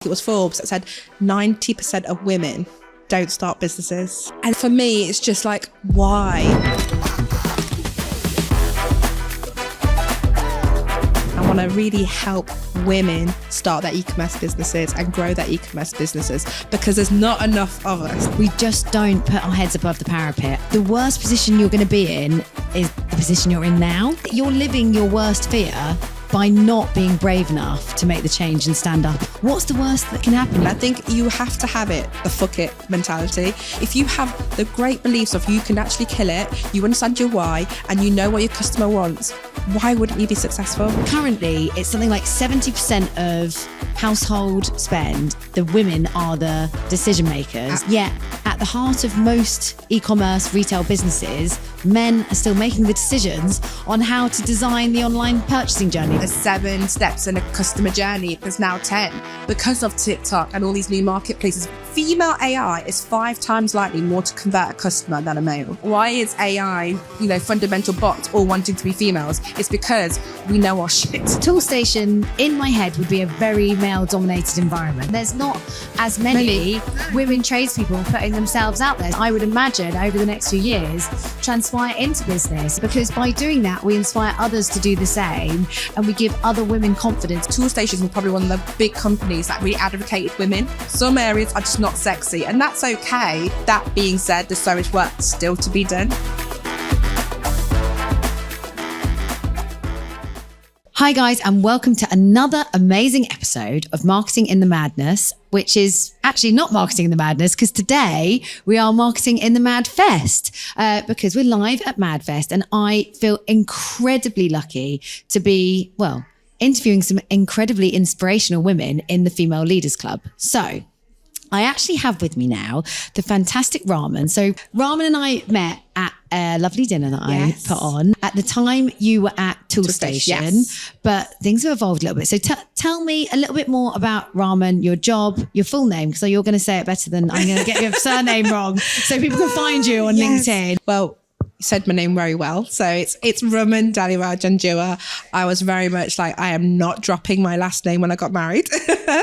It was Forbes that said 90% of women don't start businesses. And for me, it's just like, why? I want to really help women start their e-commerce businesses and grow their e-commerce businesses because there's not enough of us. We just don't put our heads above the parapet. The worst position you're going to be in is the position you're in now. You're living your worst fear by not being brave enough to make the change and stand up. What's the worst that can happen? I think you have to have the fuck it mentality. If you have the great beliefs of you can actually kill it, you understand your why, and you know what your customer wants, why wouldn't you be successful? Currently, it's something like 70% of household spend, the women are the decision makers. Yet, at the heart of most e-commerce retail businesses, men are still making the decisions on how to design the online purchasing journey. There's 7 steps in a customer journey. There's now 10 because of TikTok and all these new marketplaces. Female AI is 5 times likely more to convert a customer than a male. Why is AI, fundamental bots all wanting to be females? It's because we know our shit. Toolstation, in my head, would be a very male-dominated environment. There's not as many women tradespeople putting themselves out there. I would imagine over the next few years, transpire into business, because by doing that, we inspire others to do the same and we give other women confidence. Toolstation is probably one of the big companies that really advocated women. Some areas are just not sexy, and that's okay. That being said, there's so much work still to be done. Hi guys, and welcome to another amazing episode of Marketing in the Madness, which is actually not Marketing in the Madness, because today we are Marketing in the Mad Fest, because we're live at Mad Fest, and I feel incredibly lucky to be, interviewing some incredibly inspirational women in the Female Leaders Club. So I actually have with me now the fantastic Raman. So Raman and I met at a lovely dinner that I put on. At the time, you were at Toolstation, but things have evolved a little bit. So tell me a little bit more about Raman, your job, your full name, because you're going to say it better than I'm going to get your surname wrong, so people can find you on LinkedIn. Well, you said my name very well. So it's Raman Dhaliwal-Janjua. I was very much like, I am not dropping my last name when I got married.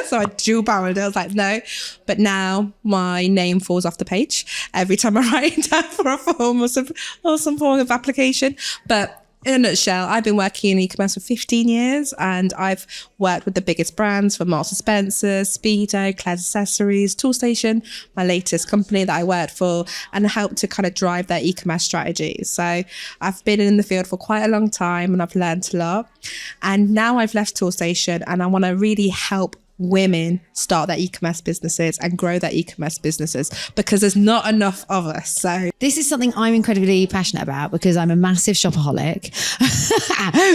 So I dual-barreled it. I was like, no. But now my name falls off the page every time I write it down for a form or some form of application. But in a nutshell, I've been working in e-commerce for 15 years, and I've worked with the biggest brands from Marks & Spencer, Speedo, Claire's Accessories, Toolstation, my latest company that I worked for, and helped to kind of drive their e-commerce strategies. So I've been in the field for quite a long time, and I've learned a lot. And now I've left Toolstation, and I want to really help women start their e-commerce businesses and grow their e-commerce businesses because there's not enough of us. So this is something I'm incredibly passionate about because I'm a massive shopaholic.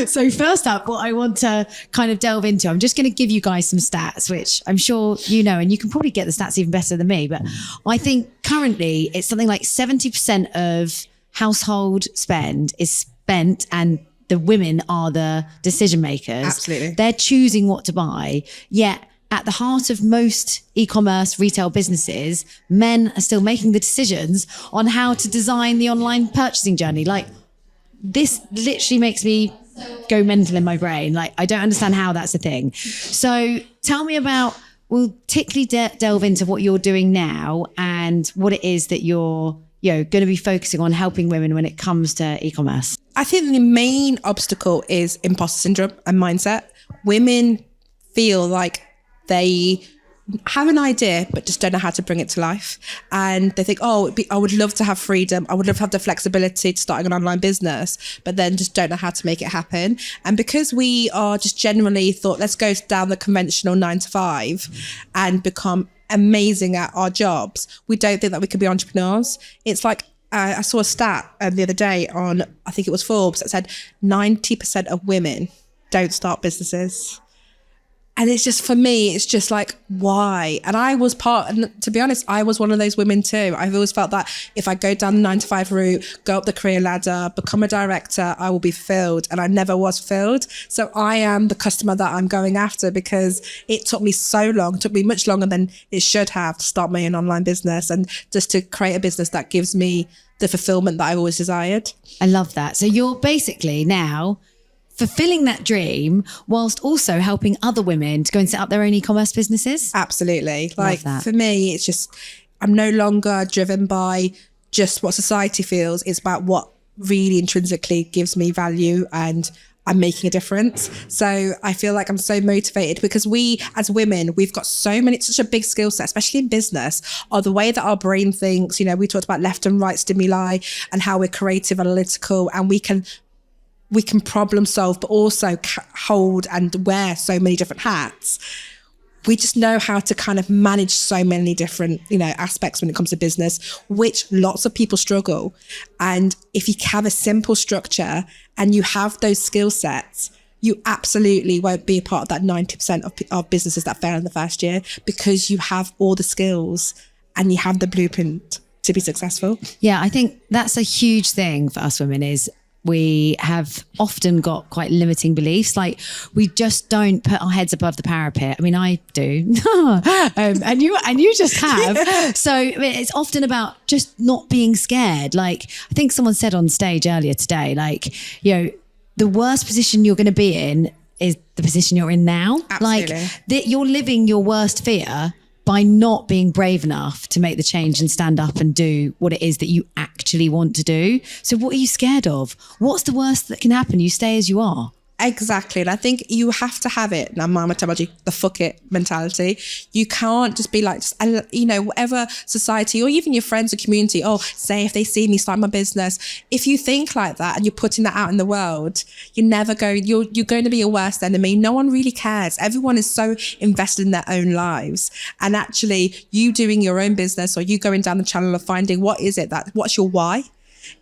So first up, what I want to kind of delve into, I'm just going to give you guys some stats, which I'm sure you know, and you can probably get the stats even better than me. But I think currently it's something like 70% of household spend is spent, and the women are the decision makers. Absolutely. They're choosing what to buy. Yet at the heart of most e-commerce retail businesses, men are still making the decisions on how to design the online purchasing journey. Like, this literally makes me go mental in my brain. Like, I don't understand how that's a thing. So tell me about, we'll particularly delve into what you're doing now and what it is that you're going to be focusing on helping women when it comes to e-commerce. I think the main obstacle is imposter syndrome and mindset. Women feel like they have an idea but just don't know how to bring it to life, and they think, I would love to have freedom, I would love to have the flexibility to starting an online business, but then just don't know how to make it happen. And because we are just generally thought, let's go down the conventional 9 to 5 and become amazing at our jobs, we don't think that we could be entrepreneurs. It's like, I saw a stat the other day on, I think it was Forbes, that said 90% of women don't start businesses. And it's just, for me, it's just like, why? And I was and to be honest, I was one of those women too. I've always felt that if I go down the 9 to 5 route, go up the career ladder, become a director, I will be fulfilled. And I never was fulfilled. So I am the customer that I'm going after, because it took me so long, it took me much longer than it should have to start my own online business and just to create a business that gives me the fulfillment that I've always desired. I love that. So you're basically now fulfilling that dream whilst also helping other women to go and set up their own e-commerce businesses? Absolutely. Like for me, it's just, I'm no longer driven by just what society feels. It's about what really intrinsically gives me value and I'm making a difference. So I feel like I'm so motivated because we as women, we've got such a big skill set, especially in business, or the way that our brain thinks. You know, we talked about left and right stimuli and how we're creative, analytical, and we can problem solve, but also hold and wear so many different hats. We just know how to kind of manage so many different, aspects when it comes to business, which lots of people struggle. And if you have a simple structure and you have those skill sets, you absolutely won't be a part of that 90% of businesses that fail in the first year, because you have all the skills and you have the blueprint to be successful. Yeah, I think that's a huge thing for us women is we have often got quite limiting beliefs. Like we just don't put our heads above the parapet. I mean, I do, and you just have. Yeah. So it's often about just not being scared. Like I think someone said on stage earlier today, like, the worst position you're going to be in is the position you're in now. Absolutely. Like you're living your worst fear by not being brave enough to make the change and stand up and do what it is that you actually want to do. So what are you scared of? What's the worst that can happen? You stay as you are. Exactly. And I think you have to have it. Now, mama terminology, the fuck it mentality. You can't just be like, whatever society or even your friends or community, say if they see me start my business. If you think like that and you're putting that out in the world, you're going to be your worst enemy. No one really cares. Everyone is so invested in their own lives. And actually you doing your own business or you going down the channel of finding what's your why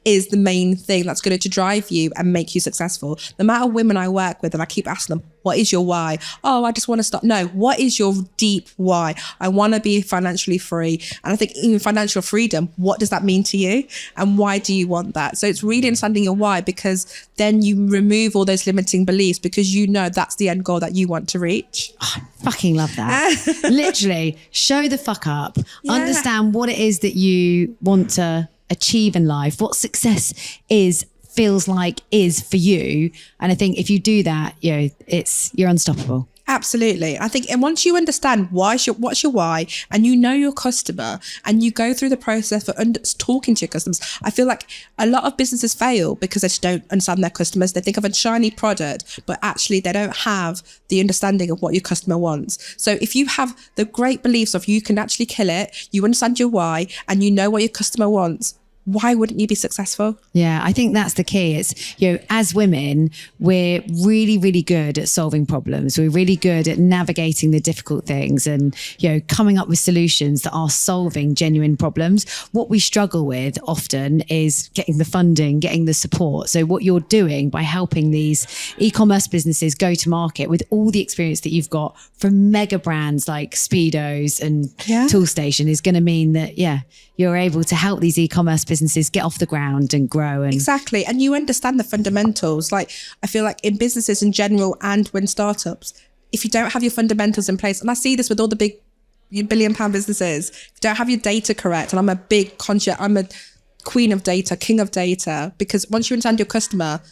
is the main thing that's going to drive you and make you successful. The amount of women I work with, and I keep asking them, what is your why? Oh, I just want to stop. No, what is your deep why? I want to be financially free. And I think even financial freedom, what does that mean to you? And why do you want that? So it's really understanding your why, because then you remove all those limiting beliefs, because you know that's the end goal that you want to reach. Oh, I fucking love that. Literally, show the fuck up. Yeah. Understand what it is that you want to achieve in life, what success feels like is for you. And I think if you do that, you're unstoppable. Absolutely. I think, and once you understand what's your why, and you know your customer, and you go through the process for talking to your customers, I feel like a lot of businesses fail because they just don't understand their customers. They think of a shiny product, but actually they don't have the understanding of what your customer wants. So if you have the great beliefs of you can actually kill it, you understand your why, and you know what your customer wants, why wouldn't you be successful? Yeah, I think that's the key. It's, as women, we're really, really good at solving problems. We're really good at navigating the difficult things and, coming up with solutions that are solving genuine problems. What we struggle with often is getting the funding, getting the support. So what you're doing by helping these e-commerce businesses go to market with all the experience that you've got from mega brands like Speedos and Toolstation is going to mean that, you're able to help these e-commerce businesses get off the ground and grow. Exactly. And you understand the fundamentals. Like, I feel like in businesses in general and when startups, if you don't have your fundamentals in place, and I see this with all the big billion-pound businesses, if you don't have your data correct, and I'm a queen of data, king of data, because once you understand your customer,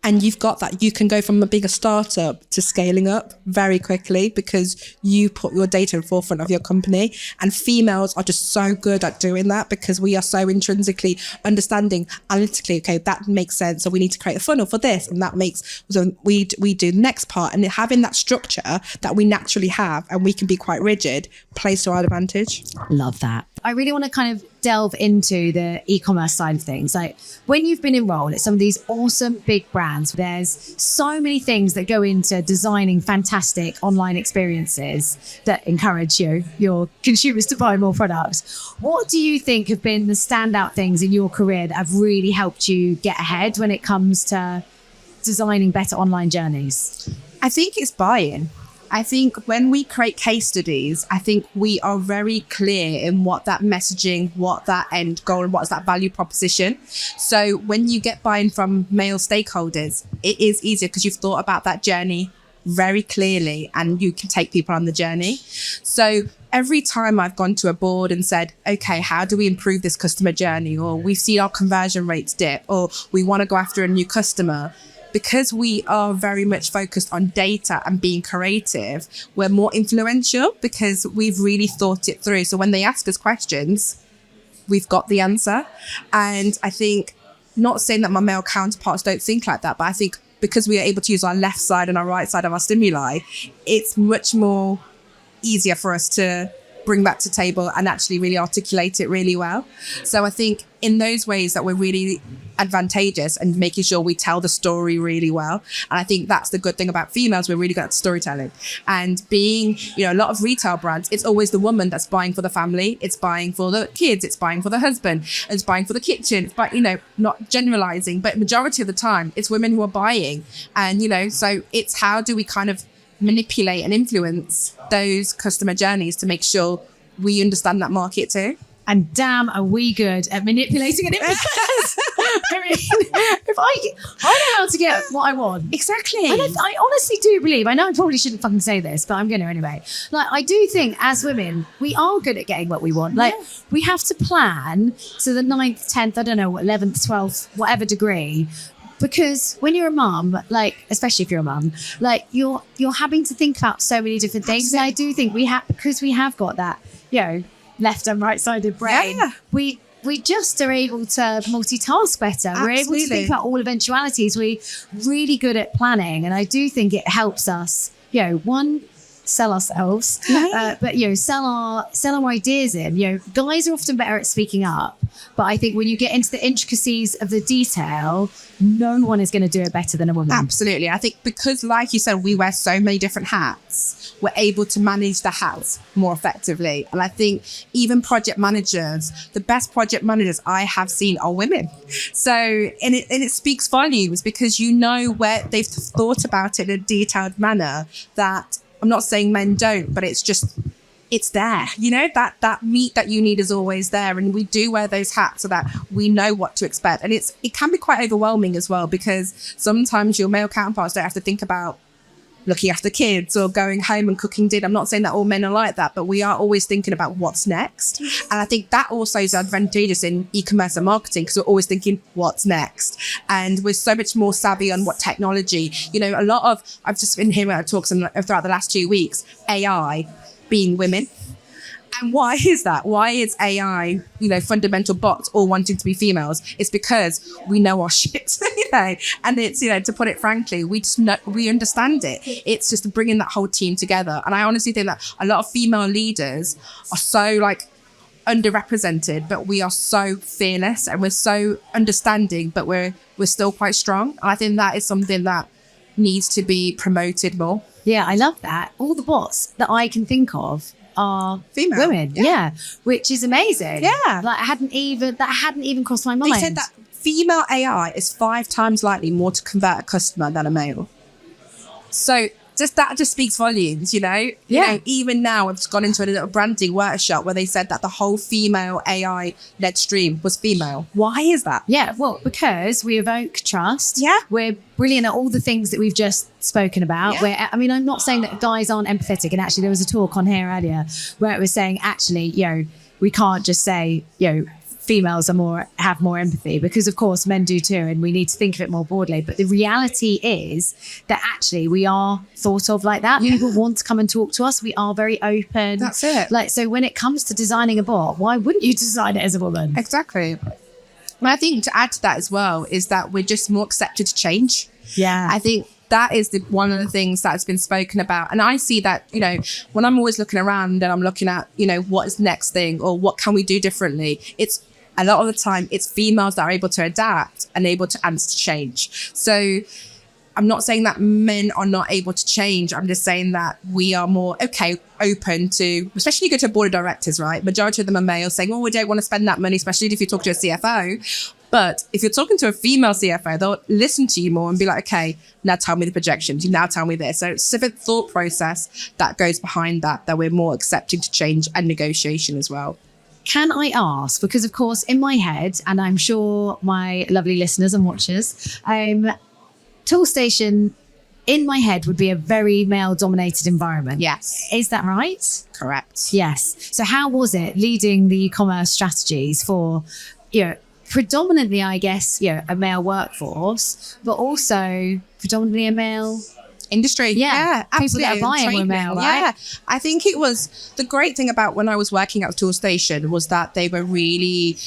and you've got that, you can go from being a startup to scaling up very quickly because you put your data in the forefront of your company. And females are just so good at doing that because we are so intrinsically understanding analytically, okay, that makes sense. So we need to create a funnel for this. And that makes, so we do the next part, and having that structure that we naturally have and we can be quite rigid plays to our advantage. Love that. I really want to kind of delve into the e-commerce side of things. Like when you've been enrolled at some of these awesome big brands, there's so many things that go into designing fantastic online experiences that encourage your consumers to buy more products. What do you think have been the standout things in your career that have really helped you get ahead when it comes to designing better online journeys? I think it's buy-in. I think when we create case studies, I think we are very clear in what that messaging, what that end goal, and what's that value proposition. So when you get buy-in from male stakeholders, it is easier because you've thought about that journey very clearly and you can take people on the journey. So every time I've gone to a board and said, okay, how do we improve this customer journey? Or we've seen our conversion rates dip, or we want to go after a new customer. because we are very much focused on data and being creative, we're more influential because we've really thought it through. So when they ask us questions, we've got the answer. And I think, not saying that my male counterparts don't think like that, but I think because we are able to use our left side and our right side of our stimuli, it's much more easier for us to bring that to table and actually really articulate it really well. So I think in those ways that we're really advantageous and making sure we tell the story really well. And I think that's the good thing about females. We're really good at storytelling. And being, a lot of retail brands, it's always the woman that's buying for the family. It's buying for the kids. It's buying for the husband. It's buying for the kitchen. But, not generalizing, but majority of the time, it's women who are buying. And, so it's how do we kind of manipulate and influence those customer journeys to make sure we understand that market too. And damn, are we good at manipulating and influence? I mean, if I know how to get what I want. Exactly. I honestly do believe, I know I probably shouldn't fucking say this, but I'm going to anyway. Like, I do think as women, we are good at getting what we want. Like, we have to plan to the 9th, 10th, I don't know, 11th, 12th, whatever degree. Because when you're a mum, like, especially if you're a mum, like, you're having to think about so many different things. And I do think because we have got that, left and right-sided brain, we just are able to multitask better. Absolutely. We're able to think about all eventualities. We're really good at planning. And I do think it helps us, one, sell ourselves, but sell our ideas in. Guys are often better at speaking up, but I think when you get into the intricacies of the detail, no one is going to do it better than a woman. Absolutely. I think because, like you said, we wear so many different hats, we're able to manage the hats more effectively. And I think even project managers, the best project managers I have seen are women. So, and it speaks volumes because where they've thought about it in a detailed manner that I'm not saying men don't, but it's there. That meat that you need is always there. And we do wear those hats so that we know what to expect. And it can be quite overwhelming as well, because sometimes your male counterparts don't have to think about looking after kids or going home and cooking dinner. I'm not saying that all men are like that, but we are always thinking about what's next. And I think that also is advantageous in e-commerce and marketing, because we're always thinking what's next. And we're so much more savvy on what technology, I've just been hearing talks throughout the last 2 weeks, AI being women. And why is that? Why is AI, fundamental bots all wanting to be females? It's because we know our shit, and it's, to put it frankly, we understand it. It's just bringing that whole team together. And I honestly think that a lot of female leaders are so underrepresented, but we are so fearless and we're so understanding, but we're still quite strong. And I think that is something that needs to be promoted more. Yeah, I love that. All the bots that I can think of are female women, which is amazing. Yeah, that hadn't even crossed my mind. They said that female AI is 5 times likely more to convert a customer than a male. So that just speaks volumes, even now I've just gone into a little branding workshop where they said that the whole female AI led stream was female. Why is that? Yeah, well, because we evoke trust. Yeah. We're brilliant at all the things that we've just spoken about. Yeah. I'm not saying that guys aren't empathetic. And actually there was a talk on here earlier where it was saying, actually, we can't just say, females have more empathy, because of course men do too, and we need to think of it more broadly. But the reality is that actually we are thought of like that. Yeah. People want to come and talk to us. We are very open. That's it. So when it comes to designing a bot, why wouldn't you design it as a woman? Exactly. And I think to add to that as well is that we're just more accepted to change. Yeah. I think that is one of the things that's been spoken about. And I see that, when I'm always looking around and I'm looking at, what is the next thing or what can we do differently? It's a lot of the time it's females that are able to adapt and able to answer to change. So I'm not saying that men are not able to change. I'm just saying that we are more open to, especially you go to a board of directors, right? Majority of them are males saying, we don't want to spend that money, especially if you talk to a CFO. But if you're talking to a female CFO, they'll listen to you more and be like, okay, now tell me the projections. You now tell me this. So it's a thought process that goes behind that we're more accepting to change and negotiation as well. Can I ask, because of course in my head, and I'm sure my lovely listeners and watchers, Toolstation in my head would be a very male dominated environment. Yes. Is that right? Correct. Yes. So how was it leading the e-commerce strategies for predominantly, I guess, a male workforce, but also predominantly a male industry. Yeah, people absolutely. that are buying were male, right? Yeah, I think it was the great thing about when I was working at Toolstation was that they were really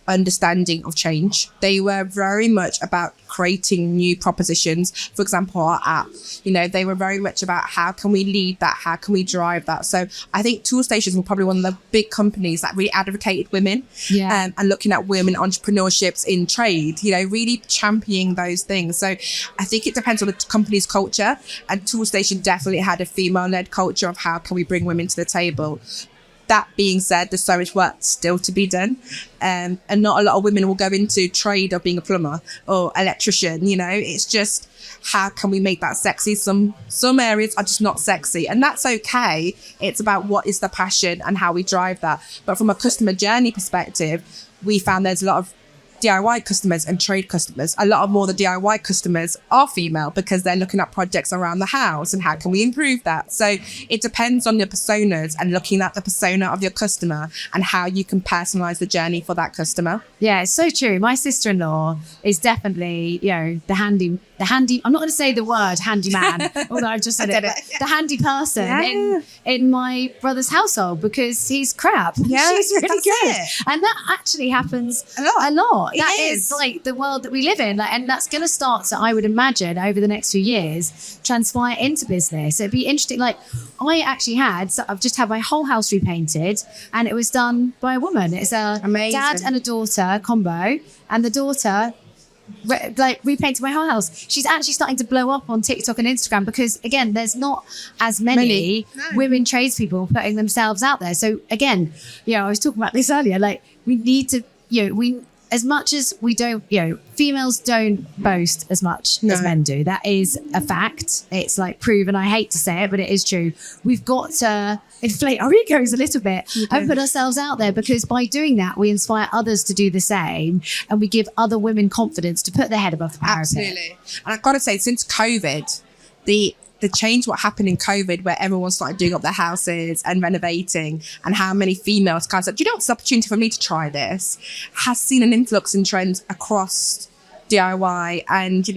understanding of change. They were very much about creating new propositions. For example, our app, they were very much about how can we lead that, how can we drive that. So I think Toolstation were probably one of the big companies that really advocated women, and looking at women entrepreneurships in trade, really championing those things. So I think it depends on the company's culture, and Toolstation definitely had a female-led culture of how can we bring women to the table. That being said, there's so much work still to be done, and not a lot of women will go into trade of being a plumber or electrician. It's just how can we make that sexy? Some areas are just not sexy, and that's okay. It's about what is the passion and how we drive that. But from a customer journey perspective, we found there's a lot of DIY customers and trade customers. A lot of more the DIY customers are female because they're looking at projects around the house and how can we improve that. So it depends on your personas and looking at the persona of your customer and how you can personalize the journey for that customer. Yeah, it's so true. My sister-in-law is definitely, the handy, I'm not going to say the word handyman, although I've just said it, but the handy person in my brother's household because he's crap. Yeah, she's really good. It. And that actually happens a lot. That is like the world that we live in. And that's going to start to, I would imagine, over the next few years, transpire into business. It'd be interesting. Like I've just had my whole house repainted and it was done by a woman. It's a dad and a daughter combo, and the daughter repainted my whole house. She's actually starting to blow up on TikTok and Instagram because again, there's not as many women tradespeople putting themselves out there. So again, I was talking about this earlier, like we need to, as much as we don't, females don't boast as much as men do. That is a fact. It's like proven. I hate to say it, but it is true. We've got to inflate our egos a little bit and put ourselves out there, because by doing that, we inspire others to do the same, and we give other women confidence to put their head above the parapet. Absolutely. And I've got to say, since COVID, the change what happened in COVID, where everyone started doing up their houses and renovating, and how many females kind of said, it's an opportunity for me to try this, has seen an influx in trends across DIY and,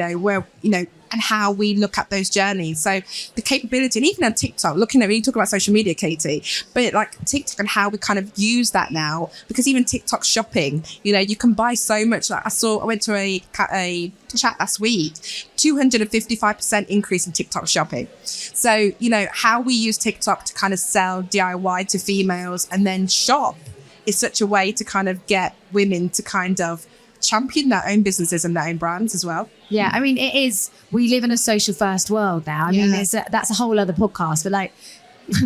and how we look at those journeys. So the capability, and even on TikTok, when you talk about social media, Katie, but like TikTok and how we kind of use that now, because even TikTok shopping, you can buy so much. Like I went to a chat last week, 255% increase in TikTok shopping. So, how we use TikTok to kind of sell DIY to females and then shop is such a way to kind of get women to kind of champion their own businesses and their own brands as well. Yeah, I mean, it is. We live in a social first world now. I mean, that's a whole other podcast. But like,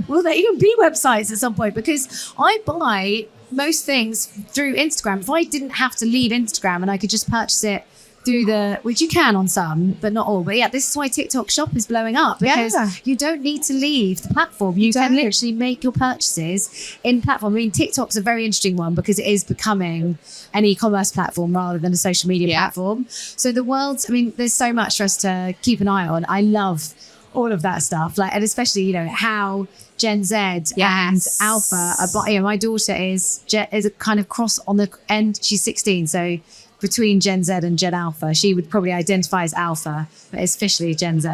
will there even be websites at some point? Because I buy most things through Instagram. If I didn't have to leave Instagram and I could just purchase it through which you can on some, but not all. But yeah, this is why TikTok Shop is blowing up, because you don't need to leave the platform. You can literally make your purchases in platform. I mean, TikTok's a very interesting one because it is becoming an e-commerce platform rather than a social media platform. So there's so much for us to keep an eye on. I love all of that stuff, and especially how Gen Z and Alpha are. My daughter is a kind of cross on the end. She's 16, so between Gen Z and Gen Alpha. She would probably identify as Alpha, but it's officially Gen Z.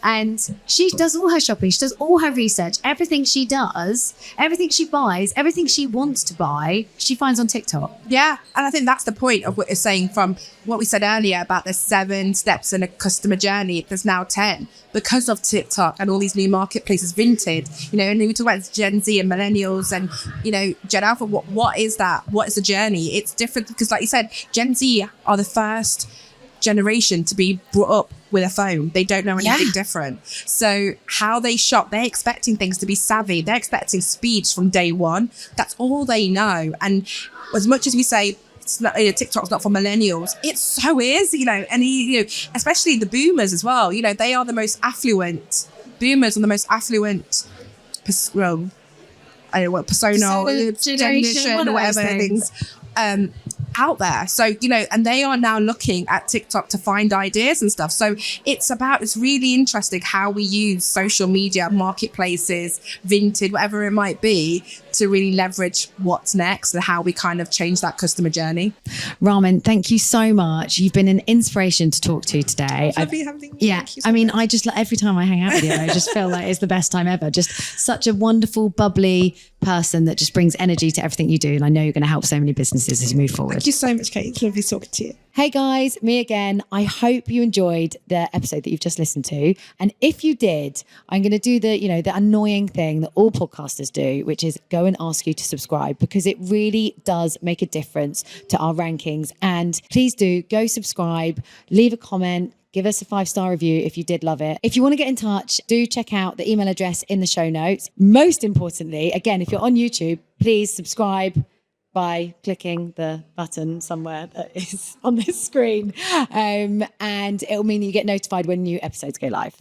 And she does all her shopping. She does all her research. Everything she does, everything she buys, everything she wants to buy, she finds on TikTok. Yeah. And I think that's the point of what you're saying, from what we said earlier about the 7 steps in a customer journey. There's now 10 because of TikTok and all these new marketplaces, Vinted, and we talk about Gen Z and millennials and, Gen Alpha. What is that? What is the journey? It's different because, like you said, Gen Z are the first generation to be brought up with a phone. They don't know anything different. So how they shop, they're expecting things to be savvy. They're expecting speeds from day one. That's all they know. And as much as we say it's not, TikTok's not for millennials, it so is, and especially the boomers as well. They are the most affluent. Boomers are the most affluent persona, generation, whatever things out there. So, and they are now looking at TikTok to find ideas and stuff. So it's really interesting how we use social media, marketplaces, Vinted, whatever it might be, to really leverage what's next and how we kind of change that customer journey. Raman, thank you so much. You've been an inspiration to talk to today. Lovely having you. Yeah, Thank you so I mean, much. I just every time I hang out with you, I just feel like it's the best time ever. Just such a wonderful, bubbly person that just brings energy to everything you do. And I know you're going to help so many businesses as you move forward. Thank you so much, Kate. It's lovely talking to you. Hey guys, me again. I hope you enjoyed the episode that you've just listened to. And if you did, I'm going to do the annoying thing that all podcasters do, which is go and ask you to subscribe, because it really does make a difference to our rankings. And please do go subscribe, leave a comment, give us a 5-star review if you did love it. If you want to get in touch, do check out the email address in the show notes. Most importantly, again, if you're on YouTube, please subscribe by clicking the button somewhere that is on this screen. And it'll mean you get notified when new episodes go live.